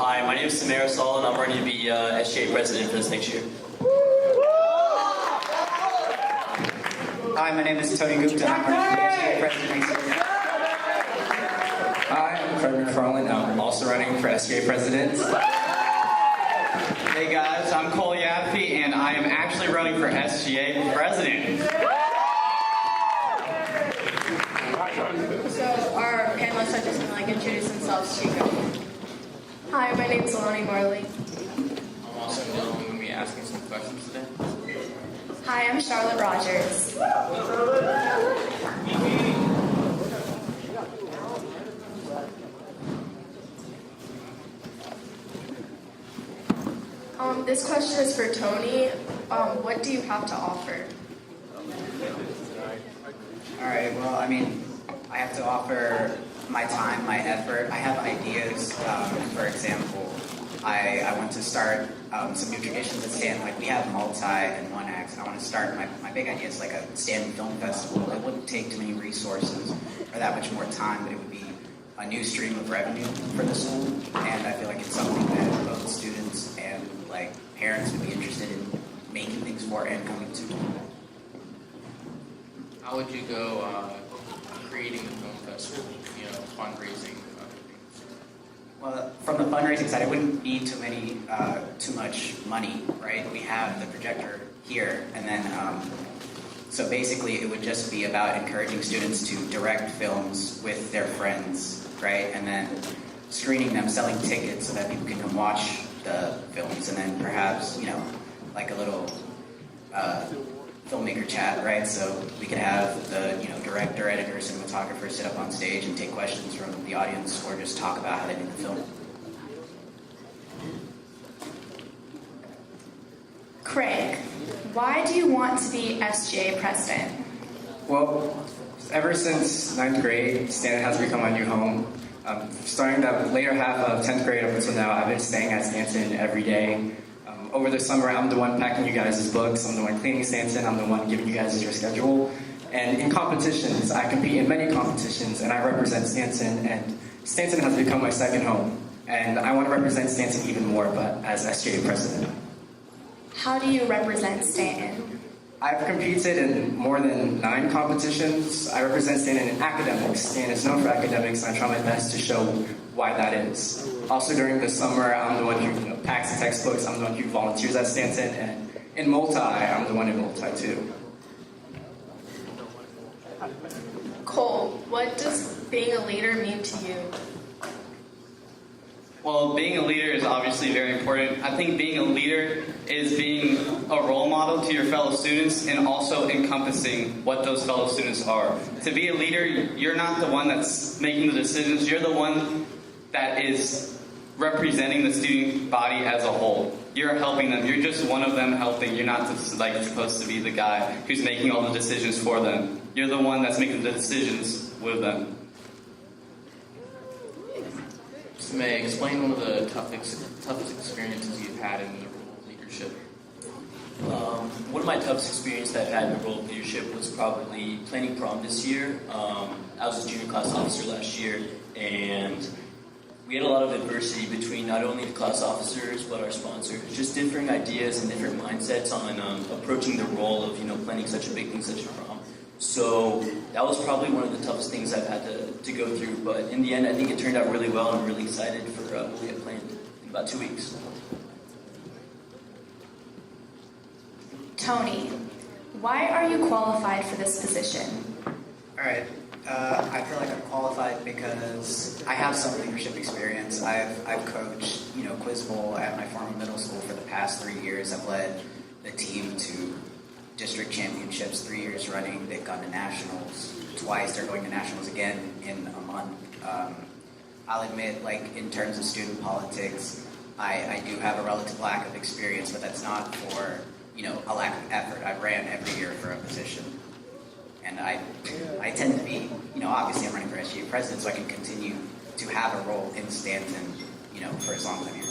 Hi, my name is Samara Saul, and I'm running to be SGA President for this next year. Hi, my name is Tony Gupta, and I'm running for SGA President next year. Hi, I'm Craig McFarland. I'm also running for SGA President. Hey guys, I'm Cole Yaffe, and I am actually running for SGA President. So our panelists are just going to introduce themselves to you guys. Hi, my name is Alani Marley. I'm also going to be asking some questions today. Hi, I'm Charlotte Rogers. This question is for Tony. What do you have to offer? Alright, well, I mean, I have to offer my time, my effort. I have ideas. For example, I want to start some new traditions at Stanton. Like, we have multi and one acts. I want to start, my big idea is like a Stanton Film Festival. It wouldn't take too many resources or that much more time, but it would be a new stream of revenue for the school. And I feel like it's something that both students and like parents would be interested in making things for and coming to. How would you go creating the film festival, fundraising? Well, from the fundraising side, it wouldn't be too much money, right? We have the projector here, and then, so basically it would just be about encouraging students to direct films with their friends, right? And then screening them, selling tickets so that people can come watch the films, and then perhaps, like a little filmmaker chat, right? So we could have the director, editor, cinematographer sit up on stage and take questions from the audience, or just talk about how they did the film. Craig, why do you want to be SGA President? Well, ever since 9th grade, Stanton has become my new home. Starting that later half of 10th grade up until now, I've been staying at Stanton every day. Over the summer, I'm the one packing you guys' books, I'm the one cleaning Stanton, I'm the one giving you guys your schedule. And in competitions, I compete in many competitions, and I represent Stanton, and Stanton has become my second home. And I want to represent Stanton even more, but as SGA President. How do you represent Stanton? I've competed in more than 9 competitions. I represent Stanton in academics. Stanton is known for academics, and I try my best to show why that is. Also during the summer, I'm the one who packs the textbooks, I'm the one who volunteers at Stanton, and in multi, I'm the one in multi too. Cole, what does being a leader mean to you? Well, being a leader is obviously very important. I think being a leader is being a role model to your fellow students and also encompassing what those fellow students are. To be a leader, you're not the one that's making the decisions, you're the one that is representing the student body as a whole. You're helping them, you're just one of them helping. You're not just supposed to be the guy who's making all the decisions for them. You're the one that's making the decisions with them. May explain one of the toughest experiences you've had in the role of leadership. One of my toughest experiences that I've had in the role of leadership was probably planning prom this year. I was a junior class officer last year, and we had a lot of adversity between not only the class officers but our sponsors, just differing ideas and different mindsets on approaching the role of planning such a big thing, such a prom. So that was probably one of the toughest things I've had to go through, but in the end I think it turned out really well, and I'm really excited for what we have planned in about 2 weeks. Tony, why are you qualified for this position? Alright, I feel like I'm qualified because I have some leadership experience. I've coached, quiz bowl at my former middle school for the past 3 years. I've led the team to district championships 3 years running. They've gone to nationals twice. They're going to nationals again in a month. I'll admit, like, in terms of student politics, I do have a relative lack of experience, but that's not for, a lack of effort. I ran every year for a position. And I tend to be, obviously I'm running for SGA President, so I can continue to have a role in Stanton, for as long as I'm here.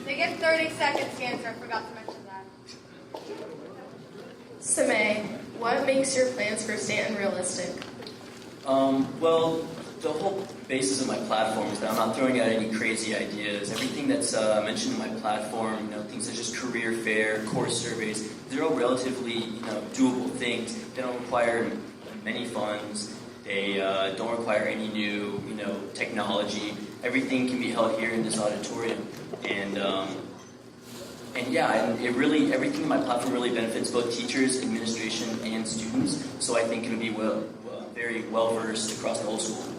They get 30 seconds to answer. I forgot to mention that. Samay, what makes your plans for Stanton realistic? Well, the whole basis of my platform is that I'm not throwing out any crazy ideas. Everything that's mentioned in my platform, things such as career fair, course surveys, they're all relatively, doable things. They don't require many funds. They don't require any new, technology. Everything can be held here in this auditorium, and it really, everything in my platform really benefits both teachers, administration, and students. So I think it'll be very well versed across the whole school.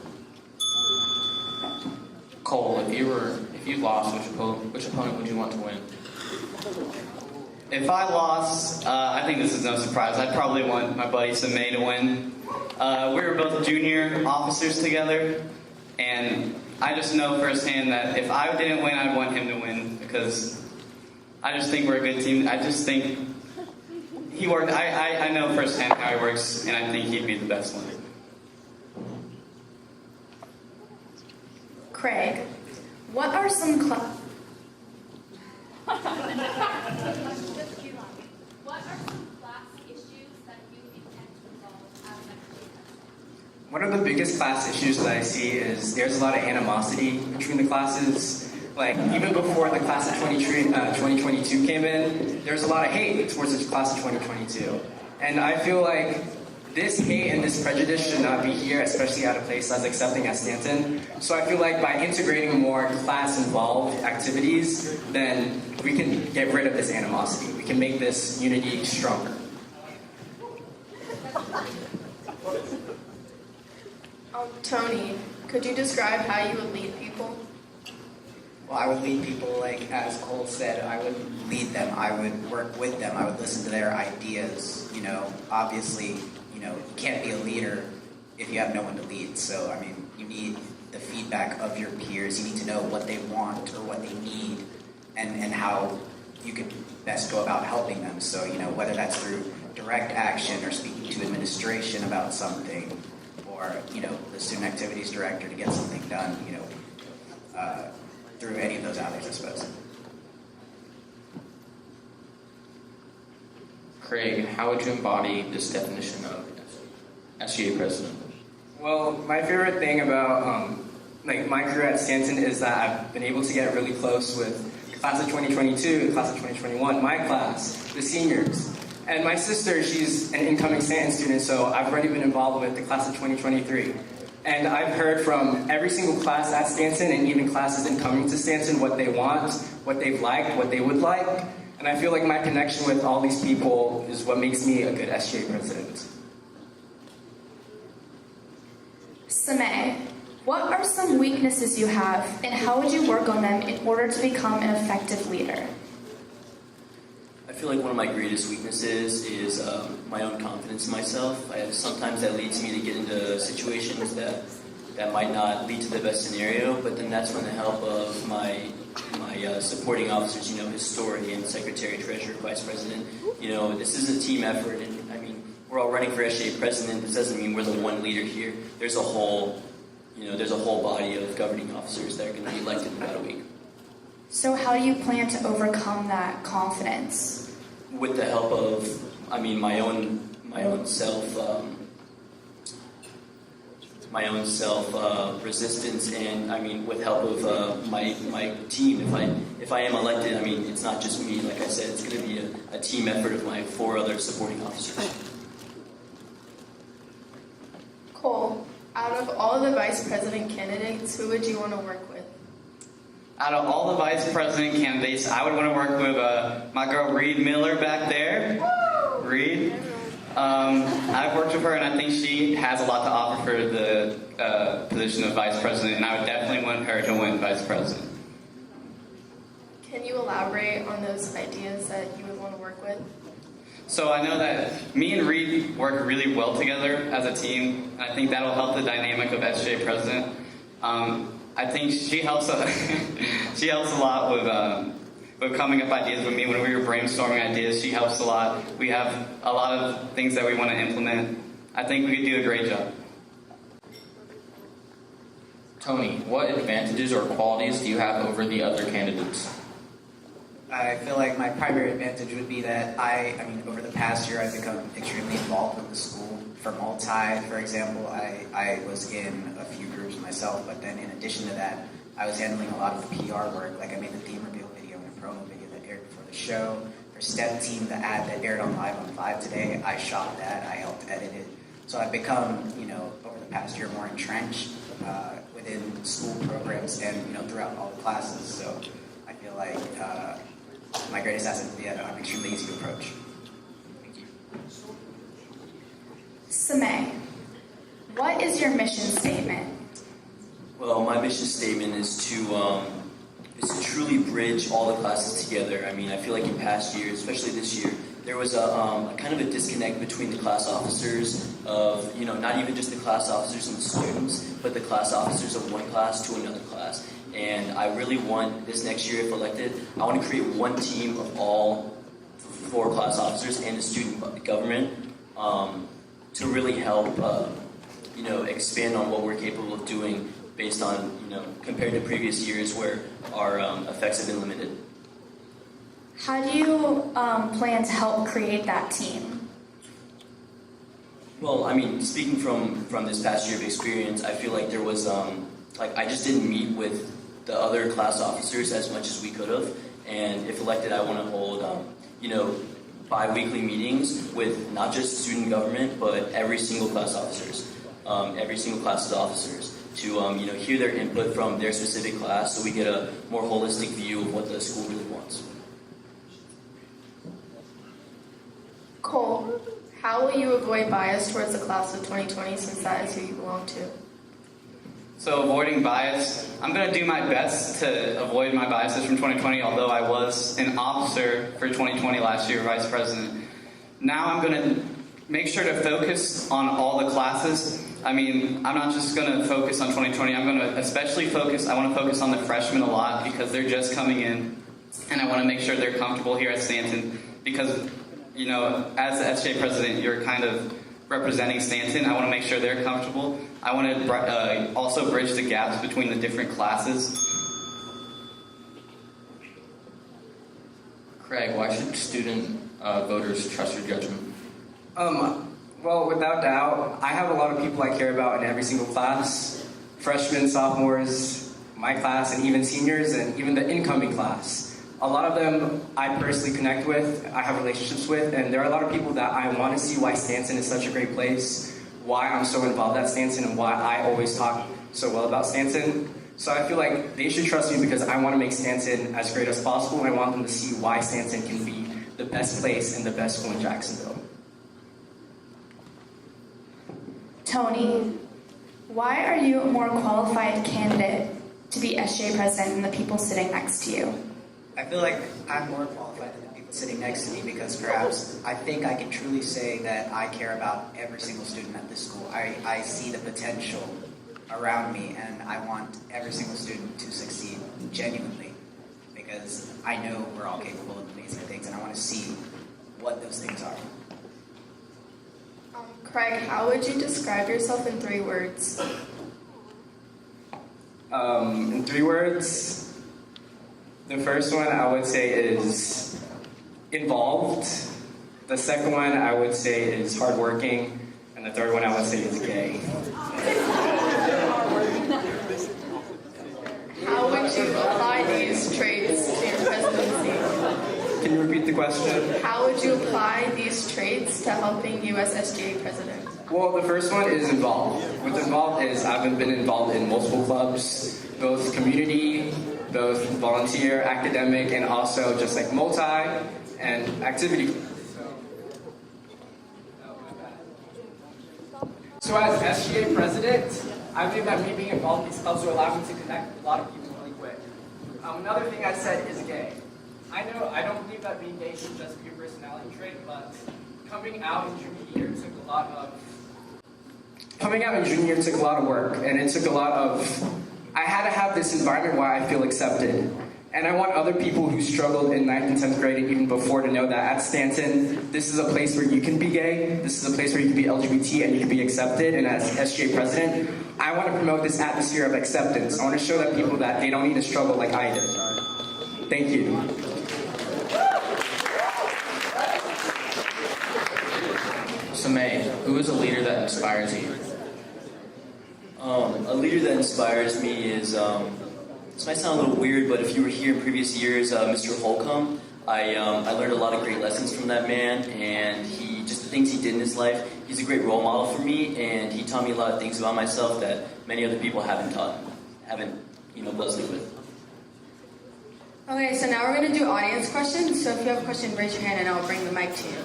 Cole, if you lost, which opponent would you want to win? If I lost, I think this is no surprise. I'd probably want my buddy Samay to win. We were both junior officers together, and I just know firsthand that if I didn't win, I'd want him to win because I just think we're a good team. I just think he worked. I know firsthand how he works, and I think he'd be the best one. Craig, what are some What are some class issues that you intend to resolve as SGA president? One of the biggest class issues that I see is there's a lot of animosity between the classes. Like, even before the class of 2022 came in, there's a lot of hate towards the class of 2022. And I feel like this hate and this prejudice should not be here, especially at a place as accepting as Stanton. So I feel like by integrating more class-involved activities, then we can get rid of this animosity. We can make this unity stronger. Tony, could you describe how you would lead people? Well, I would lead people like, as Cole said, I would lead them. I would work with them. I would listen to their ideas. Obviously, you can't be a leader if you have no one to lead. So, you need the feedback of your peers. You need to know what they want or what they need and how you could best go about helping them. So, whether that's through direct action or speaking to administration about something or, the student activities director to get something done, through any of those avenues, I suppose. Craig, how would you embody this definition of SGA president? Well, my favorite thing about my career at Stanton is that I've been able to get really close with the class of 2022, the class of 2021, my class, the seniors. And my sister, she's an incoming Stanton student, so I've already been involved with the class of 2023. And I've heard from every single class at Stanton and even classes incoming to Stanton what they want, what they've liked, what they would like. And I feel like my connection with all these people is what makes me a good SGA president. Samay, what are some weaknesses you have, and how would you work on them in order to become an effective leader? I feel like one of my greatest weaknesses is my own confidence in myself. Sometimes that leads me to get into situations that might not lead to the best scenario, but then that's when the help of my supporting officers, historian, secretary, treasurer, vice president, this is a team effort, and we're all running for SGA president. This doesn't mean we're the one leader here. There's a whole body of governing officers that are going to be elected in about a week. So how do you plan to overcome that confidence? With the help of, my own self resistance, and with help of my team. If I am elected, it's not just me. Like I said, it's going to be a team effort of my 4 other supporting officers. Cole, out of all the vice president candidates, who would you want to work with? Out of all the vice president candidates, I would want to work with my girl Reed Miller back there. Woo! Reed. I've worked with her, and I think she has a lot to offer for the position of vice president, and I would definitely want her to win vice president. Can you elaborate on those ideas that you would want to work with? So I know that me and Reed work really well together as a team, and I think that'll help the dynamic of SGA president. I think she helps she helps a lot with coming up ideas with me. When we were brainstorming ideas, she helps a lot. We have a lot of things that we want to implement. I think we could do a great job. Tony, what advantages or qualities do you have over the other candidates? I feel like my primary advantage would be that over the past year, I've become extremely involved with the school. For multi, for example, I was in a few groups myself, but then in addition to that, I was handling a lot of the PR work. Like I made the theme reveal video and a promo video that aired before the show. For STEP Team, the ad that aired on Live on 5 today, I shot that, I helped edit it. So I've become, over the past year more entrenched within school programs and, throughout all the classes. So I feel like my greatest asset is that I'm extremely easy to approach. Thank you. Samay, what is your mission statement? Well, my mission statement is to truly bridge all the classes together. I mean, I feel like in past years, especially this year, there was a kind of a disconnect between the class officers of, not even just the class officers and the students, but the class officers of one class to another class. And I really want, this next year if elected, I want to create one team of all 4 class officers and the student government to really help, expand on what we're capable of doing based on, compared to previous years where our effects have been limited. How do you plan to help create that team? Well, I mean, speaking from this past year of experience, I feel like there was, I just didn't meet with the other class officers as much as we could have. And if elected, I want to hold, bi-weekly meetings with not just student government, but every single class officers, every single class's officers, to hear their input from their specific class so we get a more holistic view of what the school really wants. Cole, how will you avoid bias towards the class of 2020 since that is who you belong to? So avoiding bias, I'm going to do my best to avoid my biases from 2020, although I was an officer for 2020 last year, vice president. Now I'm going to make sure to focus on all the classes. I mean, I'm not just going to focus on 2020, I'm going to especially I want to focus on the freshmen a lot because they're just coming in, and I want to make sure they're comfortable here at Stanton because, as the SGA president, you're kind of representing Stanton. I want to make sure they're comfortable. I want to also bridge the gaps between the different classes. Craig, why should student voters trust your judgment? Well, without doubt, I have a lot of people I care about in every single class. Freshmen, sophomores, my class, and even seniors, and even the incoming class. A lot of them I personally connect with, I have relationships with, and there are a lot of people that I want to see why Stanton is such a great place, why I'm so involved at Stanton, and why I always talk so well about Stanton. So I feel like they should trust me because I want to make Stanton as great as possible, and I want them to see why Stanton can be the best place and the best school in Jacksonville. Tony, why are you a more qualified candidate to be SGA president than the people sitting next to you? I feel like I'm more qualified than the people sitting next to me because perhaps I think I can truly say that I care about every single student at this school. I see the potential around me and I want every single student to succeed genuinely because I know we're all capable of amazing things and I want to see what those things are. Craig, how would you describe yourself in 3 words? In 3 words, the first one I would say is involved. The second one I would say is hardworking. And the third one I would say is gay. How would you apply these traits to your presidency? Can you repeat the question? How would you apply these traits to helping you as SGA president? Well, the first one is involved. What's involved is I've been involved in multiple clubs, both community, both volunteer, academic, and also just like multi and activity. So as SGA president, I believe that me being involved in these clubs will allow me to connect with a lot of people really quick. Another thing I said is gay. I don't believe that being gay should just be a personality trait, but coming out in junior year took a lot of work, and it took a lot of, I had to have this environment where I feel accepted. And I want other people who struggled in 9th and 10th grade and even before to know that at Stanton, this is a place where you can be gay, this is a place where you can be LGBT and you can be accepted. And as SGA president, I want to promote this atmosphere of acceptance. I want to show that people that they don't need to struggle like I did. Thank you. So Samay, who is a leader that inspires you? A leader that inspires me is, this might sound a little weird, but if you were here in previous years, Mr. Holcomb, I learned a lot of great lessons from that man, and just the things he did in his life, he's a great role model for me, and he taught me a lot of things about myself that many other people haven't blessed me with. Okay, so now we're going to do audience questions. So if you have a question, raise your hand and I'll bring the mic to you.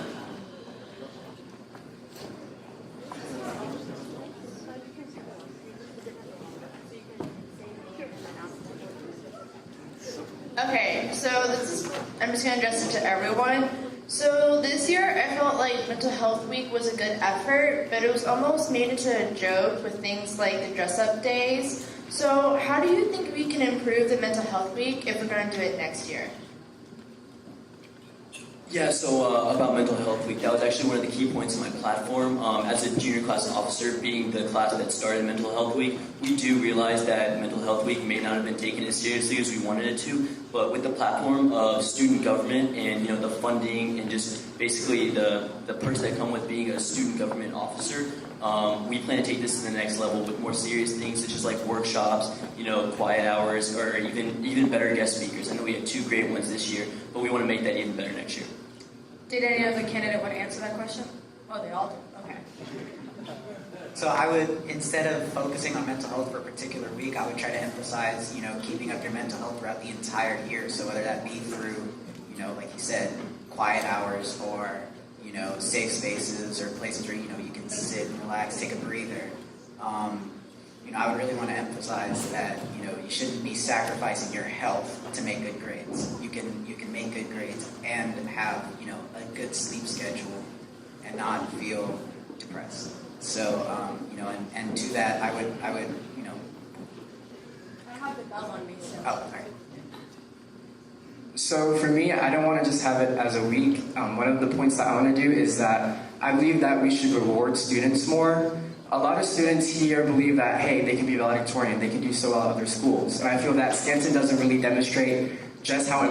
Okay, so I'm just going to address it to everyone. So this year I felt like Mental Health Week was a good effort, but it was almost made into a joke with things like the dress-up days. So how do you think we can improve the Mental Health Week if we're going to do it next year? Yeah, so about Mental Health Week, that was actually one of the key points of my platform. As a junior class officer, being the class that started Mental Health Week, we do realize that Mental Health Week may not have been taken as seriously as we wanted it to, but with the platform of student government and the funding and just basically the perks that come with being a student government officer, we plan to take this to the next level with more serious things such as like workshops, quiet hours, or even better guest speakers. I know we had 2 great ones this year, but we want to make that even better next year. Did any other candidate want to answer that question? Oh, they all did. Okay. So I would, instead of focusing on mental health for a particular week, I would try to emphasize, keeping up your mental health throughout the entire year. So whether that be through, like you said, quiet hours or, safe spaces or places where, you can sit and relax, take a breather. I would really want to emphasize that, you shouldn't be sacrificing your health to make good grades. You can make good grades and have, a good sleep schedule and not feel depressed. So, and to that, I would, I have the bell on me. So. oh, all right. So for me, I don't want to just have it as a week. One of the points that I want to do is that I believe that we should reward students more. A lot of students here believe that, hey, they can be valedictorian, they can do so well at other schools. And I feel that Stanton doesn't really demonstrate just how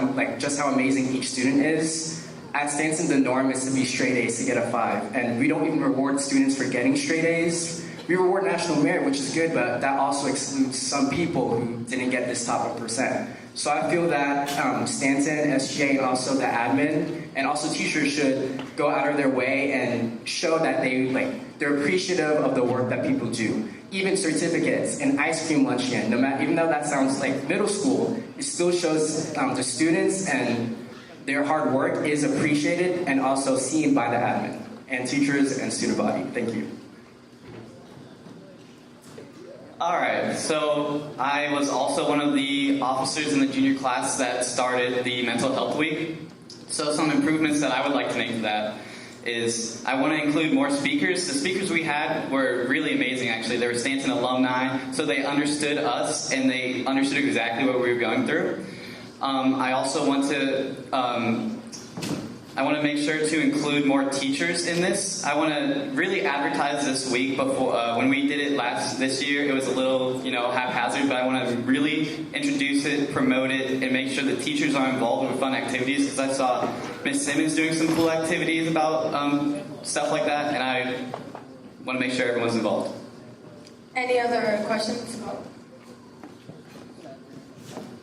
amazing each student is. At Stanton, the norm is to be straight A's to get a 5. And we don't even reward students for getting straight A's. We reward national merit, which is good, but that also excludes some people who didn't get this top 1%. So I feel that Stanton, SGA, and also the admin, and also teachers should go out of their way and show that they're appreciative of the work that people do. Even certificates, an ice cream luncheon, even though that sounds like middle school, it still shows the students and their hard work is appreciated and also seen by the admin and teachers and student body. Thank you. Alright, so I was also one of the officers in the junior class that started the Mental Health Week. So some improvements that I would like to make to that is I want to include more speakers. The speakers we had were really amazing, actually. They were Stanton alumni, so they understood us and they understood exactly what we were going through. I also want to make sure to include more teachers in this. I want to really advertise this week before when we did it this year. It was a little haphazard, but I want to really introduce it, promote it, and make sure that teachers are involved with fun activities. Because I saw Miss Simmons doing some cool activities about stuff like that, and I want to make sure everyone's involved. Any other questions?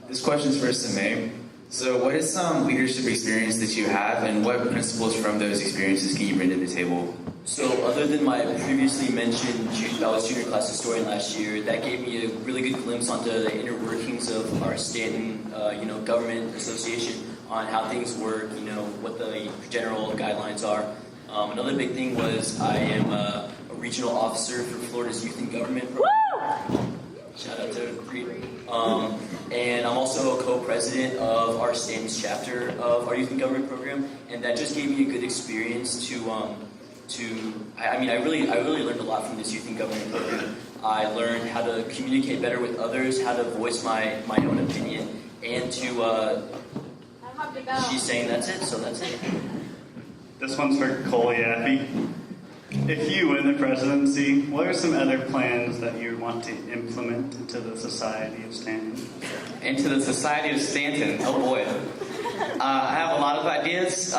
This question's for Samay. So what is some leadership experience that you have, and what principles from those experiences can you bring to the table? So other than my previously mentioned, I was junior class historian last year, that gave me a really good glimpse onto the inner workings of our Stanton, government association on how things work, what the general guidelines are. Another big thing was I am a regional officer for Florida's Youth in Government program. Shout out to Reed. And I'm also a co-president of our Stanton's chapter of our Youth in Government program, and that just gave me a good experience I really learned a lot from this Youth in Government program. I learned how to communicate better with others, how to voice my own opinion, and she's saying that's it, so that's it. This one's for Cole Yaffe. If you win the presidency, what are some other plans that you want to implement into the Society of Stanton? Into the Society of Stanton, oh boy. I have a lot of ideas.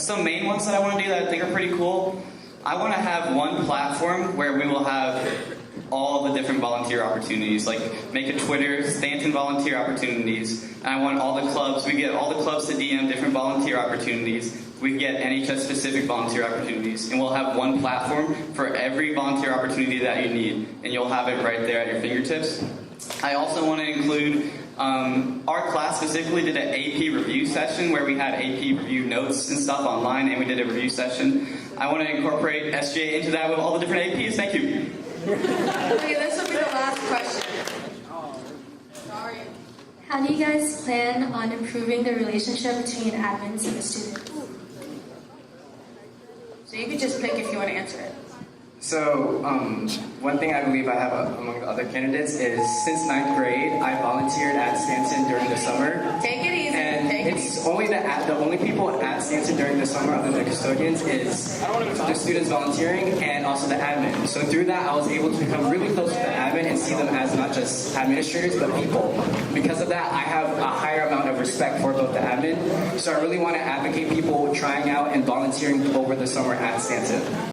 Some main ones that I want to do that I think are pretty cool. I want to have one platform where we will have all the different volunteer opportunities, like make a Twitter, Stanton volunteer opportunities. And I want all the clubs, we get all the clubs to DM different volunteer opportunities. We get NHS specific volunteer opportunities. And we'll have one platform for every volunteer opportunity that you need. And you'll have it right there at your fingertips. I also want to include, our class specifically did an AP review session where we had AP review notes and stuff online, and we did a review session. I want to incorporate SGA into that with all the different APs. Thank you. Okay, this will be the last question. Sorry. How do you guys plan on improving the relationship between admins and the students? So you can just pick if you want to answer it. So, one thing I believe I have among the other candidates is since 9th grade, I volunteered at Stanton during the summer. Take it easy. And it's only the only people at Stanton during the summer other than the custodians is the students volunteering and also the admin. So through that, I was able to become really close with the admin and see them as not just administrators, but people. Because of that, I have a higher amount of respect for both the admin. So I really want to advocate people trying out and volunteering over the summer at Stanton.